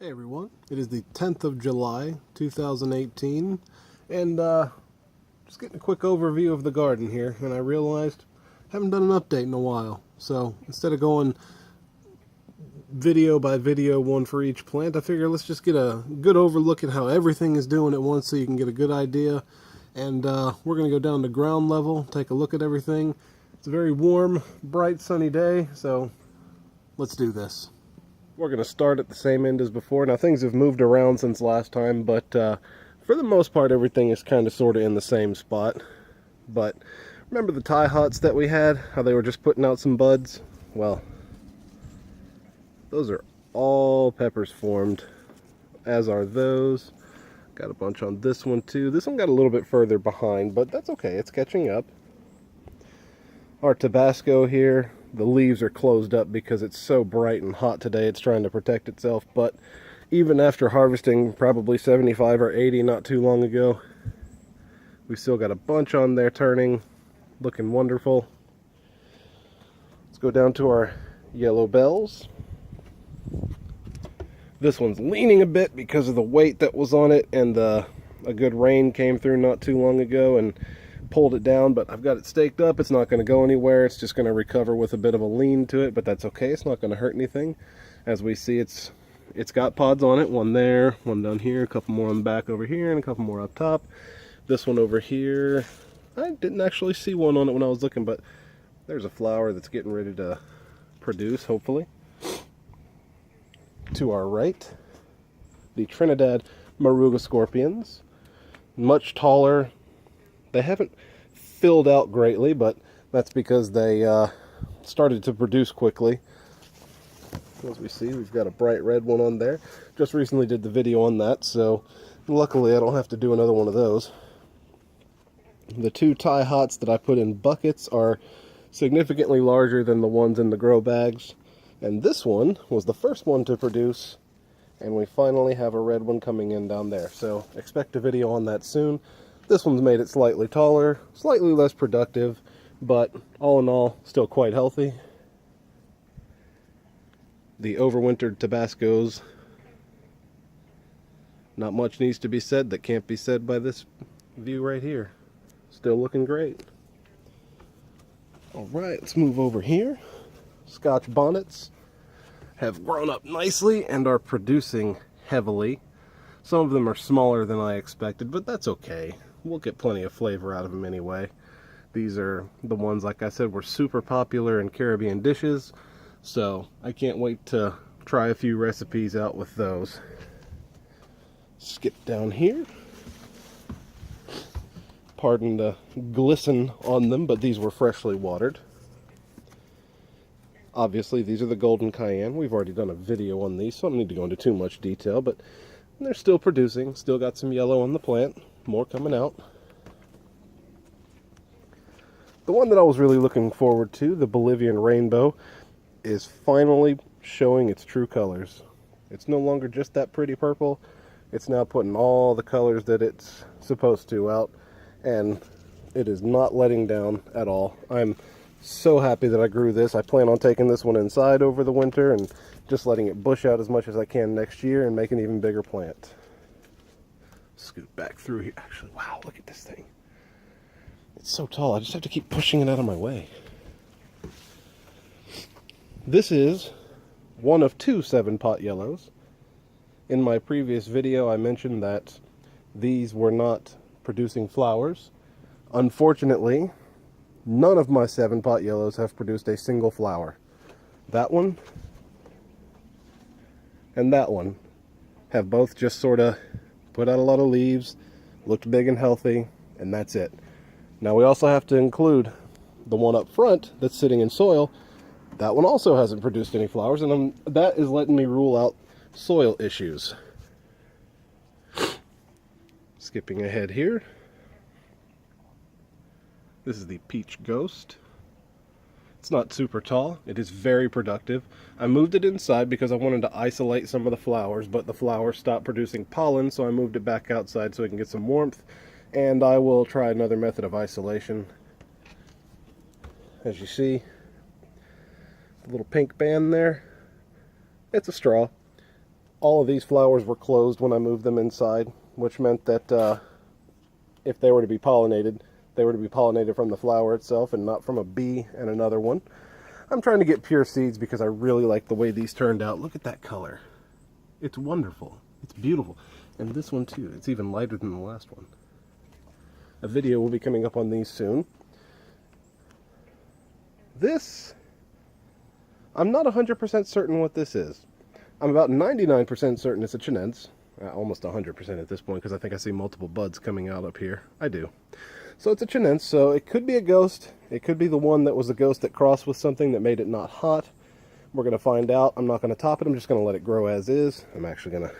Hey everyone, it is the 10th of July 2018, and just getting a quick overview of the garden here, and I realized I haven't done an update in a while. So instead of going video by video, one for each plant, I figure let's just get a good overlook at how everything is doing at once so you can get a good idea. And we're going to go down to ground level, take a look at everything. It's a very warm, bright, sunny day, so let's do this. We're going to start at the same end as before. Now, things have moved around since last time, but for the most part, everything is kind of sort of in the same spot. But remember the Thai hots that we had? How they were just putting out some buds? Well, those are all peppers formed, as are those. Got a bunch on this one, too. This one got a little bit further behind, but that's okay. It's catching up. Our Tabasco here, the leaves are closed up because it's so bright and hot today. It's trying to protect itself, but even after harvesting probably 75 or 80 not too long ago, we still got a bunch on there turning, looking wonderful. Let's go down to our yellow bells. This one's leaning a bit because of the weight that was on it, and a good rain came through not too long ago and pulled it down, but I've got it staked up. It's not going to go anywhere. It's just going to recover with a bit of a lean to it, but that's okay. It's not going to hurt anything. As we see, it's got pods on it. One there, one down here, a couple more on the back over here, and a couple more up top. This one over here, I didn't actually see one on it when I was looking, but there's a flower that's getting ready to produce, hopefully. To our right, the Trinidad Moruga scorpions. Much taller. They haven't filled out greatly, but that's because they started to produce quickly. As we see, we've got a bright red one on there. Just recently did the video on that, so luckily I don't have to do another one of those. The two Thai hots that I put in buckets are significantly larger than the ones in the grow bags. And this one was the first one to produce, and we finally have a red one coming in down there. So expect a video on that soon. This one's made it slightly taller, slightly less productive, but all in all, still quite healthy. The overwintered Tabascos. Not much needs to be said that can't be said by this view right here. Still looking great. Alright, let's move over here. Scotch bonnets have grown up nicely and are producing heavily. Some of them are smaller than I expected, but that's okay. We'll get plenty of flavor out of them anyway. These are the ones, like I said, were super popular in Caribbean dishes, so I can't wait to try a few recipes out with those. Skip down here. Pardon the glisten on them, but these were freshly watered. Obviously, these are the Golden Cayenne. We've already done a video on these, so I don't need to go into too much detail, but they're still producing. Still got some yellow on the plant. More coming out. The one that I was really looking forward to, the Bolivian Rainbow, is finally showing its true colors. It's no longer just that pretty purple. It's now putting all the colors that it's supposed to out, and it is not letting down at all. I'm so happy that I grew this. I plan on taking this one inside over the winter and just letting it bush out as much as I can next year and make an even bigger plant. Scoot back through here. Actually, wow, look at this thing. It's so tall, I just have to keep pushing it out of my way. This is one of two 7-pot yellows. In my previous video, I mentioned that these were not producing flowers. Unfortunately, none of my 7-pot yellows have produced a single flower. That one and that one have both just sort of put out a lot of leaves, looked big and healthy, and that's it. Now we also have to include the one up front that's sitting in soil. That one also hasn't produced any flowers, and that is letting me rule out soil issues. Skipping ahead here. This is the Peach Ghost. It's not super tall. It is very productive. I moved it inside because I wanted to isolate some of the flowers, but the flowers stopped producing pollen, so I moved it back outside so I can get some warmth, and I will try another method of isolation. As you see, the little pink band there, it's a straw. all of these flowers were closed when I moved them inside, which meant that if they were to be pollinated, they were to be pollinated from the flower itself and not from a bee and another one. I'm trying to get pure seeds because I really like the way these turned out. Look at that color. It's wonderful. It's beautiful. And this one too. It's even lighter than the last one. A video will be coming up on these soon. This, I'm not 100% certain what this is. I'm about 99% certain it's a chinense. Almost 100% at this point because I think I see multiple buds coming out up here. I do. So it's a chinense, so it could be a ghost. It could be the one that was a ghost that crossed with something that made it not hot. We're going to find out. I'm not going to top it. I'm just going to let it grow as is. I'm actually going to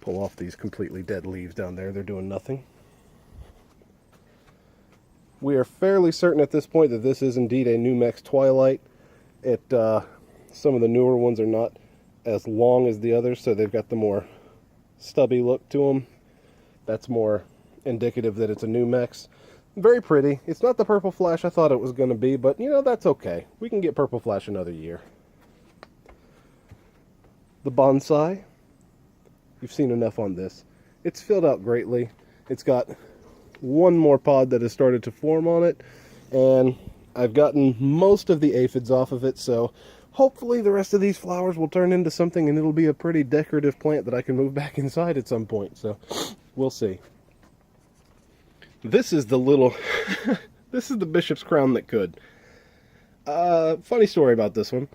pull off these completely dead leaves down there. They're doing nothing. We are fairly certain at this point that this is indeed a Numex Twilight. Some of the newer ones are not as long as the others, so they've got the more stubby look to them. That's more indicative that it's a Numex. Very pretty. It's not the purple flash I thought it was going to be, but you know, that's okay. We can get purple flash another year. The bonsai. You've seen enough on this. It's filled out greatly. It's got one more pod that has started to form on it, and I've gotten most of the aphids off of it, so hopefully the rest of these flowers will turn into something and it'll be a pretty decorative plant that I can move back inside at some point, so we'll see. This is the little, this is the bishop's crown that could. Funny story about this one.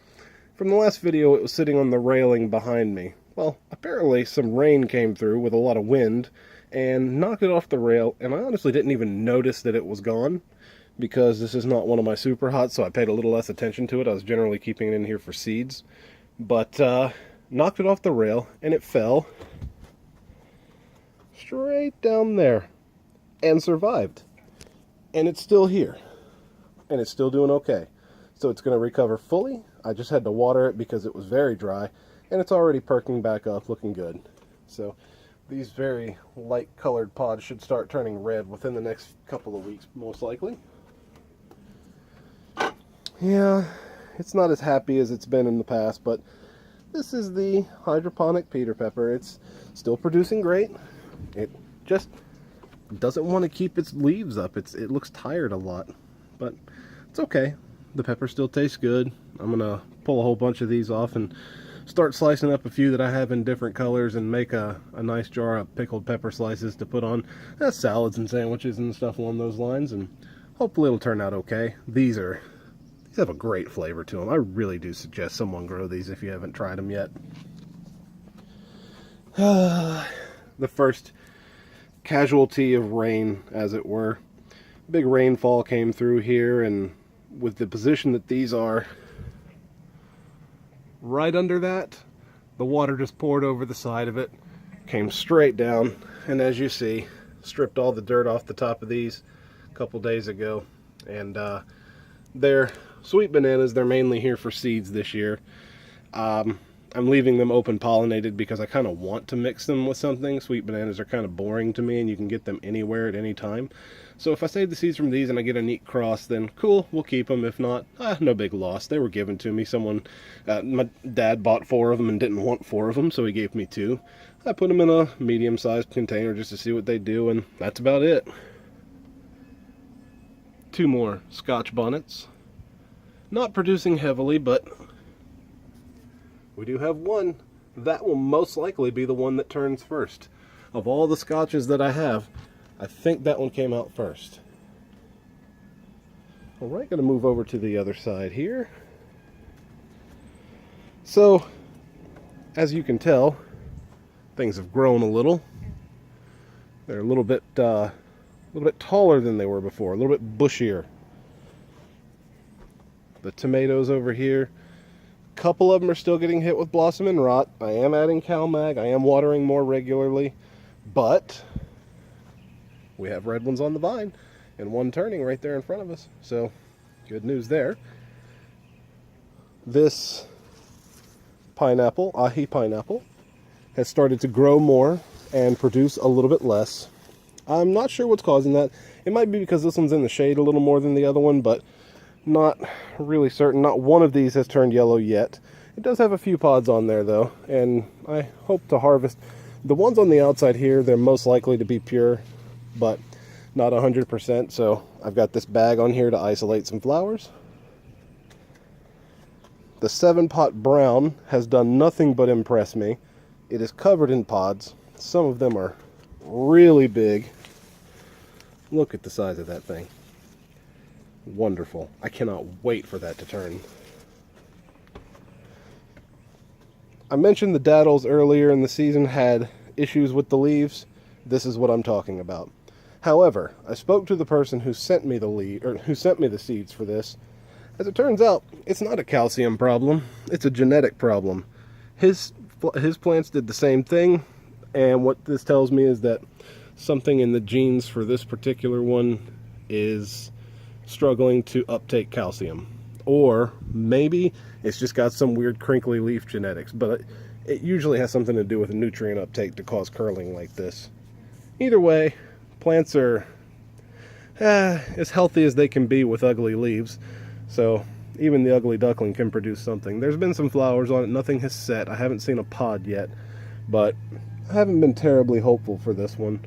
From the last video, it was sitting on the railing behind me. Well, apparently some rain came through with a lot of wind and knocked it off the rail, and I honestly didn't even notice that it was gone because this is not one of my super hots, so I paid a little less attention to it. I was generally keeping it in here for seeds, but knocked it off the rail and it fell straight down there and survived, and it's still here and it's still doing okay. So it's going to recover fully. I just had to water it because it was very dry, and it's already perking back up, looking good. So these very light colored pods should start turning red within the next couple of weeks, most likely. Yeah, it's not as happy as it's been in the past, but this is the hydroponic Peter Pepper. It's still producing great. It just doesn't want to keep its leaves up. It looks tired a lot, but it's okay. The pepper still tastes good. I'm gonna pull a whole bunch of these off and start slicing up a few that I have in different colors and make a nice jar of pickled pepper slices to put on salads and sandwiches and stuff along those lines, and hopefully it'll turn out okay. These have a great flavor to them. I really do suggest someone grow these if you haven't tried them yet. The first casualty of rain, as it were. Big rainfall came through here, and with the position that these are right under that, the water just poured over the side of it, came straight down, and as you see, stripped all the dirt off the top of these a couple days ago. And they're sweet bananas. They're mainly here for seeds this year. I'm leaving them open pollinated because I kind of want to mix them with something. Sweet bananas are kind of boring to me, and you can get them anywhere at any time. So if I save the seeds from these and I get a neat cross, then cool, we'll keep them. If not, no big loss. They were given to me. My dad bought 4 of them and didn't want 4 of them, so he gave me 2. I put them in a medium-sized container just to see what they do, and that's about it. 2 more Scotch bonnets. Not producing heavily, but we do have one. That will most likely be the one that turns first. Of all the Scotches that I have, I think that one came out first. Alright, gonna move over to the other side here. So, as you can tell, things have grown a little. They're a little bit taller than they were before, a little bit bushier. The tomatoes over here, a couple of them are still getting hit with blossom and rot. I am adding CalMag, I am watering more regularly, but we have red ones on the vine and one turning right there in front of us. So, good news there. This pineapple, ahi pineapple, has started to grow more and produce a little bit less. I'm not sure what's causing that. It might be because this one's in the shade a little more than the other one, but not really certain. Not one of these has turned yellow yet. It does have a few pods on there though, and I hope to harvest. The ones on the outside here, they're most likely to be pure, but not 100%, so I've got this bag on here to isolate some flowers. The 7-pot brown has done nothing but impress me. It is covered in pods. Some of them are really big. Look at the size of that thing. Wonderful. I cannot wait for that to turn. I mentioned the daddles earlier in the season had issues with the leaves. This is what I'm talking about. However, I spoke to the person who sent me the seeds for this. As it turns out, it's not a calcium problem. It's a genetic problem. His plants did the same thing, and what this tells me is that something in the genes for this particular one is struggling to uptake calcium. Or maybe it's just got some weird crinkly leaf genetics, but it usually has something to do with a nutrient uptake to cause curling like this. Either way, plants are as healthy as they can be with ugly leaves, so even the ugly duckling can produce something. There's been some flowers on it, nothing has set. I haven't seen a pod yet, but I haven't been terribly hopeful for this one.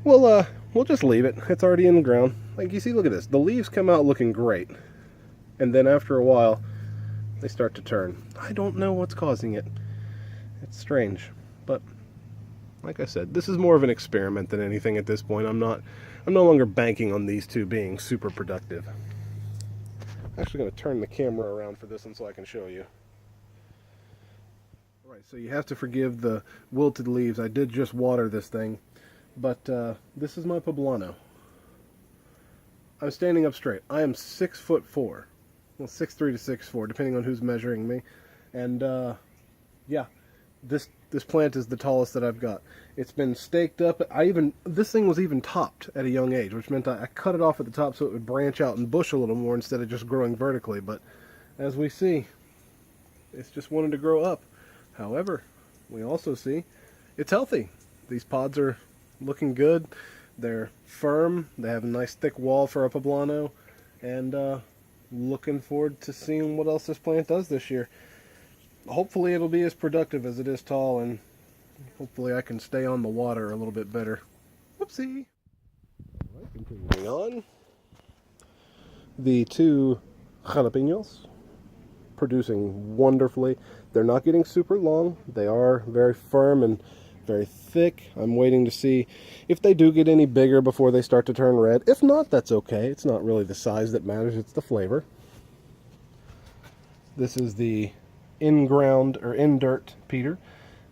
We'll just leave it. It's already in the ground. Like you see, look at this. The leaves come out looking great, and then after a while, they start to turn. I don't know what's causing it. It's strange, but like I said, this is more of an experiment than anything at this point. I'm no longer banking on these two being super productive. I'm actually going to turn the camera around for this one so I can show you. Alright, so you have to forgive the wilted leaves. I did just water this thing, but this is my poblano. I'm standing up straight. I am 6'4". Well, 6'3" to 6'4", depending on who's measuring me. And yeah, this plant is the tallest that I've got. It's been staked up. This thing was even topped at a young age, which meant I cut it off at the top so it would branch out and bush a little more instead of just growing vertically. But as we see, it's just wanted to grow up. However, we also see it's healthy. These pods are looking good. They're firm. They have a nice thick wall for a poblano, and looking forward to seeing what else this plant does this year. Hopefully it'll be as productive as it is tall, and hopefully I can stay on the water a little bit better. Whoopsie! Alright, continuing on. The two jalapenos producing wonderfully. They're not getting super long. They are very firm and very thick. I'm waiting to see if they do get any bigger before they start to turn red. If not, that's okay. It's not really the size that matters, it's the flavor. This is the in-ground or in-dirt Peter.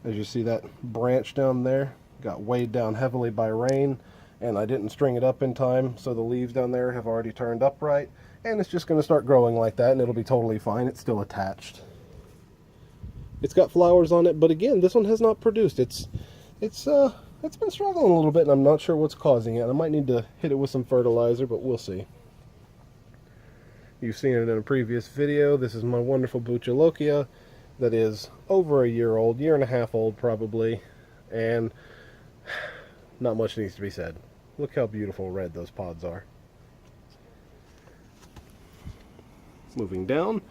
As you see, that branch down there got weighed down heavily by rain, and I didn't string it up in time, so the leaves down there have already turned upright, and it's just going to start growing like that, and it'll be totally fine. It's still attached. It's got flowers on it, but again, this one has not produced. It's been struggling a little bit, and I'm not sure what's causing it. I might need to hit it with some fertilizer, but we'll see. You've seen it in a previous video. This is my wonderful Buchalokia that is over a year old, year and a half old probably, and not much needs to be said. Look how beautiful red those pods are. Moving down,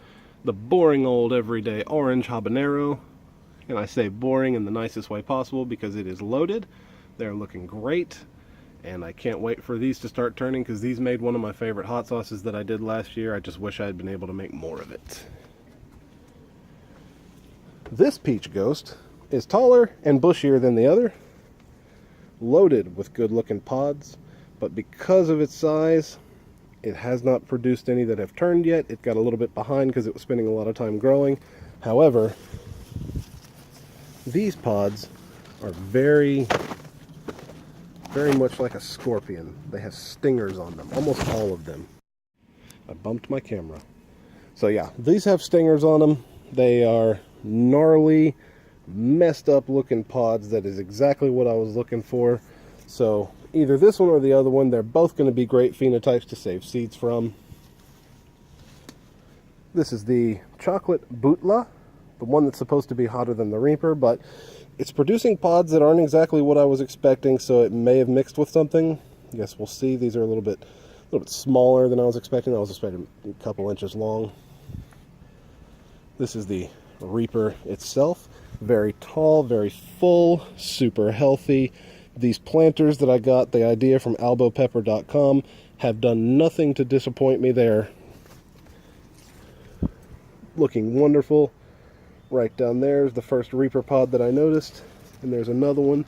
the boring old everyday orange habanero. And I say boring in the nicest way possible because it is loaded. They're looking great, and I can't wait for these to start turning because these made one of my favorite hot sauces that I did last year. I just wish I had been able to make more of it. This peach ghost is taller and bushier than the other, loaded with good looking pods, but because of its size, it has not produced any that have turned yet. It got a little bit behind because it was spending a lot of time growing. However, these pods are very much like a scorpion. They have stingers on them, almost all of them. I bumped my camera. So yeah, these have stingers on them. They are gnarly, messed up looking pods. That is exactly what I was looking for. So either this one or the other one, they're both going to be great phenotypes to save seeds from. This is the chocolate Butla, the one that's supposed to be hotter than the Reaper, but it's producing pods that aren't exactly what I was expecting, so it may have mixed with something. I guess we'll see. These are a little bit smaller than I was expecting. I was expecting a couple inches long. This is the Reaper itself. Very tall, very full, super healthy. These planters that I got the idea from albopepper.com have done nothing to disappoint me. They're looking wonderful. Right down there is the first Reaper pod that I noticed, and there's another one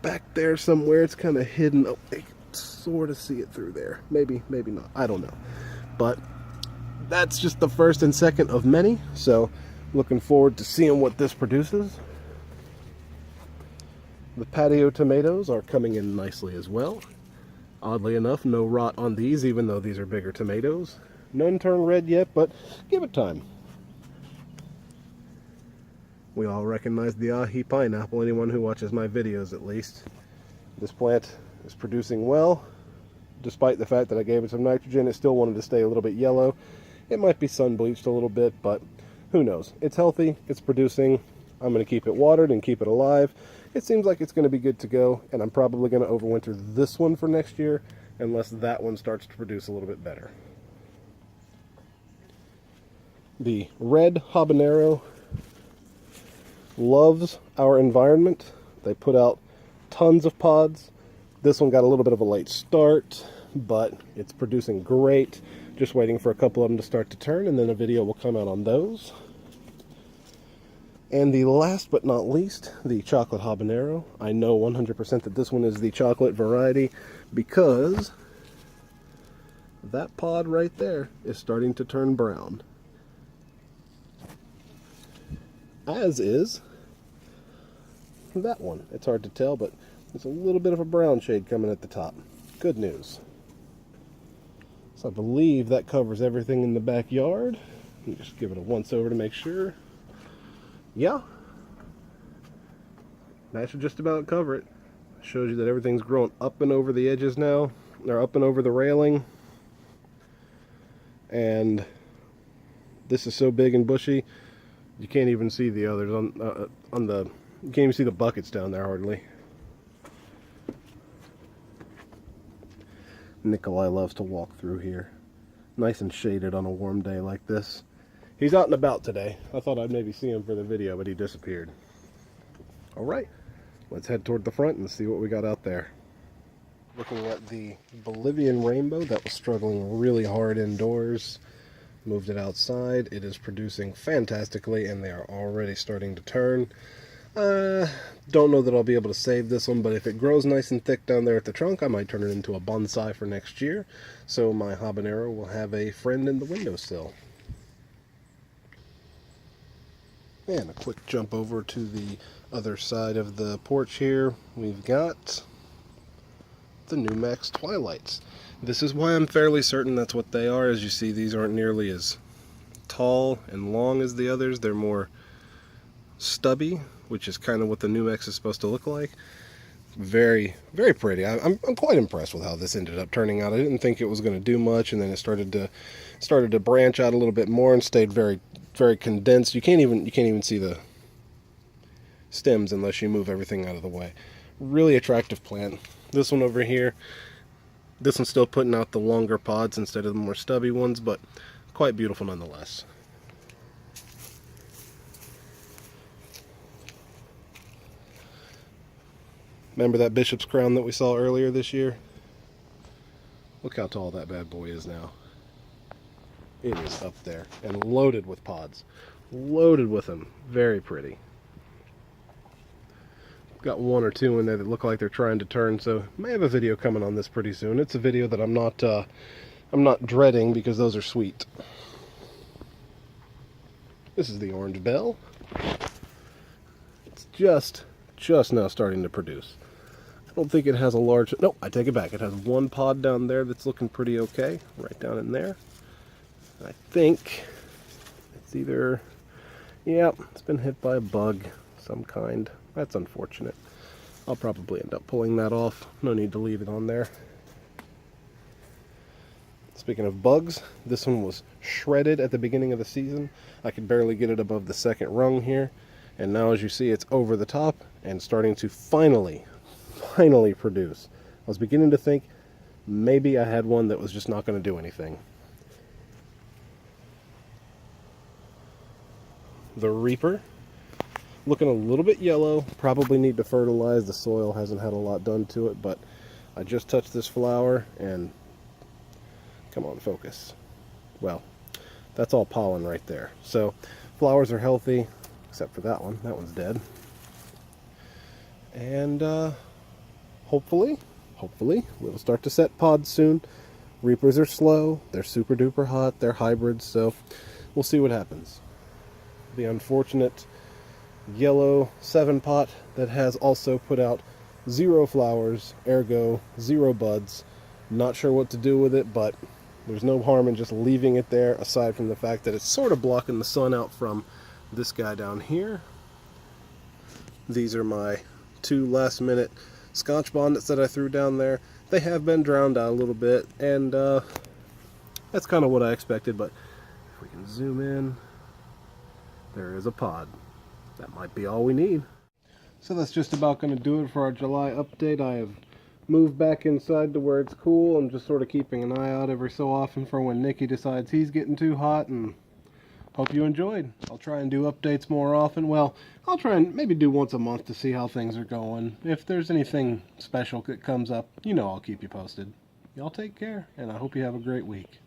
back there somewhere. It's kind of hidden. Oh, I can sort of see it through there. Maybe not. I don't know. But that's just the first and second of many, so looking forward to seeing what this produces. The patio tomatoes are coming in nicely as well. Oddly enough, no rot on these, even though these are bigger tomatoes. None turn red yet, but give it time. We all recognize the ahi pineapple, anyone who watches my videos at least. This plant is producing well. Despite the fact that I gave it some nitrogen, it still wanted to stay a little bit yellow. It might be sun bleached a little bit, but who knows? It's healthy, it's producing. I'm going to keep it watered and keep it alive. It seems like it's going to be good to go, and I'm probably going to overwinter this one for next year, unless that one starts to produce a little bit better. The red habanero loves our environment. They put out tons of pods. This one got a little bit of a late start, but it's producing great. Just waiting for a couple of them to start to turn, and then a video will come out on those. And the last but not least, the chocolate habanero. I know 100% that this one is the chocolate variety because that pod right there is starting to turn brown. As is that one. It's hard to tell, but there's a little bit of a brown shade coming at the top. Good news. So I believe that covers everything in the backyard. Let me just give it a once over to make sure. Yeah, that should just about cover it. Shows you that everything's growing up and over the edges now, or up and over the railing. And this is so big and bushy, you can't even see the others on the. You can't even see the buckets down there hardly. Nikolai loves to walk through here, nice and shaded on a warm day like this. He's out and about today. I thought I'd maybe see him for the video, but he disappeared. Alright, let's head toward the front and see what we got out there. Looking at the Bolivian rainbow that was struggling really hard indoors. Moved it outside. It is producing fantastically, and they are already starting to turn. Don't know that I'll be able to save this one, but if it grows nice and thick down there at the trunk, I might turn it into a bonsai for next year. So my habanero will have a friend in the windowsill. And a quick jump over to the other side of the porch here. We've got the Numax Twilights. This is why I'm fairly certain that's what they are. As you see, these aren't nearly as tall and long as the others. They're more stubby, which is kind of what the Numax is supposed to look like. Very, very pretty. I'm quite impressed with how this ended up turning out. I didn't think it was going to do much, and then it started to branch out a little bit more and stayed very, very condensed. You can't even see the stems unless you move everything out of the way. Really attractive plant. This one over here, this one's still putting out the longer pods instead of the more stubby ones, but quite beautiful nonetheless. Remember that bishop's crown that we saw earlier this year? Look how tall that bad boy is now. It is up there and loaded with pods. Loaded with them. Very pretty. Got one or two in there that look like they're trying to turn, so may have a video coming on this pretty soon. It's a video that I'm not dreading because those are sweet. This is the orange bell. It's just now starting to produce. I don't think it has a large... No, I take it back. It has one pod down there that's looking pretty okay. Right down in there. I think it's either... Yeah, it's been hit by a bug of some kind. That's unfortunate. I'll probably end up pulling that off. No need to leave it on there. Speaking of bugs, this one was shredded at the beginning of the season. I could barely get it above the second rung here. And now, as you see, it's over the top and starting to finally produce. I was beginning to think maybe I had one that was just not going to do anything. the Reaper. Looking a little bit yellow. Probably need to fertilize. The soil hasn't had a lot done to it, but I just touched this flower and come on, focus. Well, that's all pollen right there. So flowers are healthy, except for that one. That one's dead. And hopefully we'll start to set pods soon. Reapers are slow. They're super duper hot. They're hybrids, so we'll see what happens. The unfortunate yellow 7-pot that has also put out 0 flowers, ergo 0 buds. Not sure what to do with it, but there's no harm in just leaving it there, aside from the fact that it's sort of blocking the sun out from this guy down here. These are my 2 last-minute Scotch bonnets that I threw down there. They have been drowned out a little bit, and that's kind of what I expected, but if we can zoom in, there is a pod. That might be all we need. So that's just about going to do it for our July update. I have moved back inside to where it's cool. I'm just sort of keeping an eye out every so often for when Nicky decides he's getting too hot, and hope you enjoyed. I'll try and do updates more often. Well, I'll try and maybe do once a month to see how things are going. If there's anything special that comes up, you know I'll keep you posted. Y'all take care, and I hope you have a great week.